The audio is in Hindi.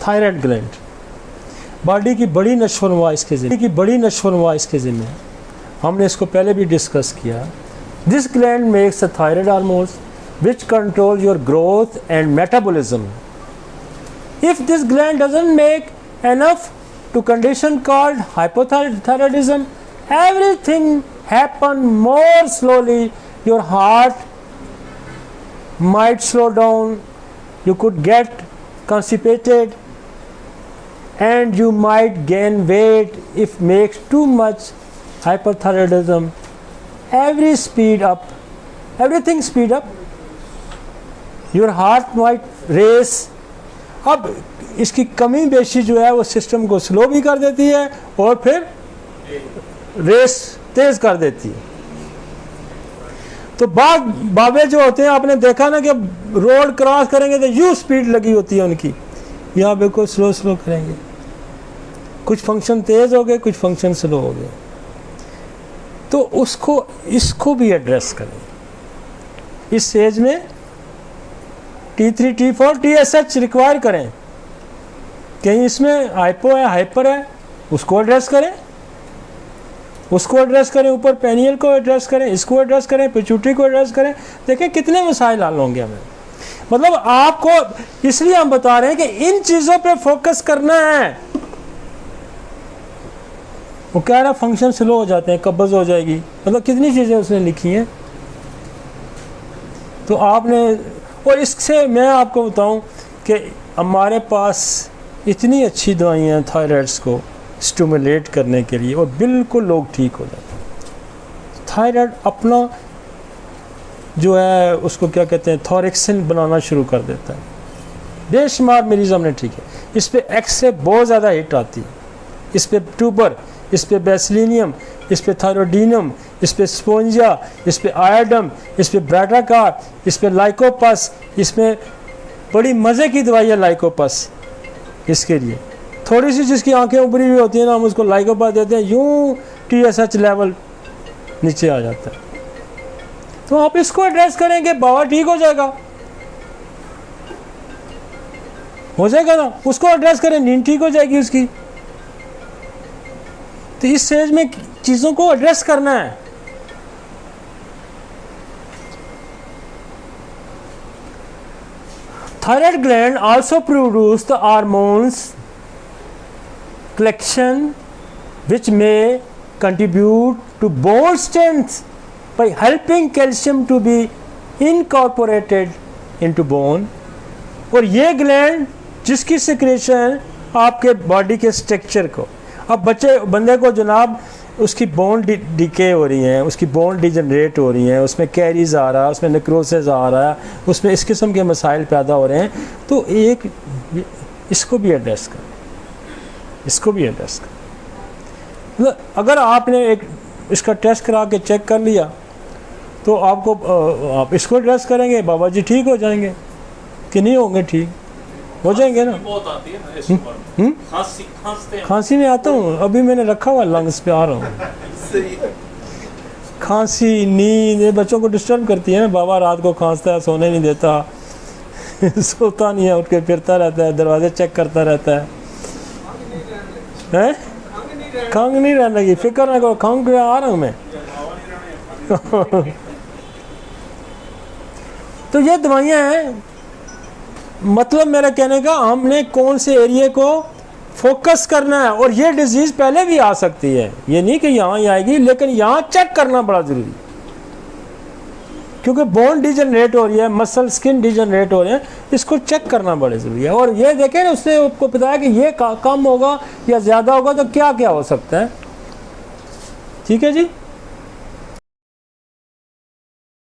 थायराइड ग्लैंड बॉडी की बड़ी नशोनुमा इसके ज़िम्मे है। हमने इसको पहले भी डिस्कस किया। This gland makes the thyroid hormones which control your growth and metabolism. If this gland doesn't make enough to condition called hypothyroidism, everything happen more slowly. Your heart might slow down, you could get constipated, and you might gain weight if makes too much hypothyroidism. Everything speed up. Your heart might race. अब इसकी कमी बेशी जो है वो सिस्टम को स्लो भी कर देती है और फिर रेस तेज कर देती है। तो बाबे जो होते हैं आपने देखा ना कि रोड क्रॉस करेंगे तो यूं स्पीड लगी होती है उनकी, यहाँ बिल्कुल स्लो करेंगे। कुछ फंक्शन तेज हो गए, कुछ फंक्शन स्लो हो गए। तो इसको भी एड्रेस करें। इस स्टेज में T3, T4, TSH रिक्वायर करें। कहीं इसमें हाइपो है, हाइपर है, उसको एड्रेस करें, ऊपर पेनियल को एड्रेस करें, इसको एड्रेस करें, पिट्यूटरी को एड्रेस करें। देखें कितने मसाइल हल होंगे हमें। मतलब आपको इसलिए हम बता रहे हैं कि इन चीज़ों पे फोकस करना है। वो कह रहा फंक्शन स्लो हो जाते हैं, कब्ज़ हो जाएगी, मतलब कितनी चीज़ें उसने लिखी हैं। तो आपने, और इससे मैं आपको बताऊं कि हमारे पास इतनी अच्छी दवाइयाँ हैं थायराइड्स को स्टिमुलेट करने के लिए, और बिल्कुल लोग ठीक हो जाते हैं। थायराइड अपना जो है उसको क्या कहते हैं, थोरेक्सिन बनाना शुरू कर देता है। बेशुमार मरीज़ हमने ठीक है। इस पर एक्सरे बहुत ज़्यादा हिट आती है। इस पर ट्यूबर, इस पर बेसिलिनियम, इस पे थायरोडिनम, इस पे स्पोंजिया, इस पे आयोडम, इस पे ब्राटाकार, इस पे लाइकोपस। इसमें बड़ी मज़े की दवाई है लाइकोपस। इसके लिए थोड़ी सी जिसकी आंखें उभरी हुई होती हैं ना, हम उसको लाइकोपस देते हैं, यूं TSH लेवल नीचे आ जाता है। तो आप इसको एड्रेस करेंगे, बाबा ठीक हो जाएगा ना। उसको एड्रेस करें, नींद ठीक हो जाएगी उसकी। तो इस स्टेज में चीज़ों को एड्रेस करना है। Thyroid gland also produce the hormones collection which may contribute to bone strength by helping calcium to be incorporated into bone. और ये ग्लैंड जिसकी सिक्रेशन आपके बॉडी के स्ट्रक्चर को, अब बंदे को जनाब उसकी बोन डिके हो रही हैं, उसकी बोन डिजनरेट हो रही हैं, उसमें कैरीज आ रहा है, उसमें नेक्रोसिस आ रहा है, उसमें इस किस्म के मसाइल पैदा हो रहे हैं। तो एक इसको भी एड्रेस करें। मतलब अगर आपने एक इसका टेस्ट करा के चेक कर लिया तो आपको आप इसको एड्रेस करेंगे, बाबा जी ठीक हो जाएंगे कि नहीं होंगे? ठीक हो जाएंगे ना। बहुत आती है ना खांसी में आता हूँ, अभी मैंने रखा हुआ लंग्स पे आ रहा हूँ। खांसी, नींद बच्चों को डिस्टर्ब करती है ना। बाबा रात को खांसता है, सोने नहीं देता, सोता नहीं है, उठ के फिरता रहता है, दरवाजे चेक करता रहता है। खंघ नहीं रहने लगी, फिक्र ना करो, खंघ पे आ रहा हूँ मैं। तो ये दवाइयाँ हैं। मतलब मेरा कहने का, हमने कौन से एरिया को फोकस करना है। और ये डिजीज़ पहले भी आ सकती है, ये नहीं कि यहाँ ही आएगी, लेकिन यहाँ चेक करना बड़ा ज़रूरी, क्योंकि बोन डिजनरेट हो रही है, मसल स्किन डिजनरेट हो रहे हैं, इसको चेक करना बड़ा ज़रूरी है। और ये देखें ना, उसने आपको बताया कि ये कम होगा या ज़्यादा होगा तो क्या क्या हो सकता है। ठीक है जी।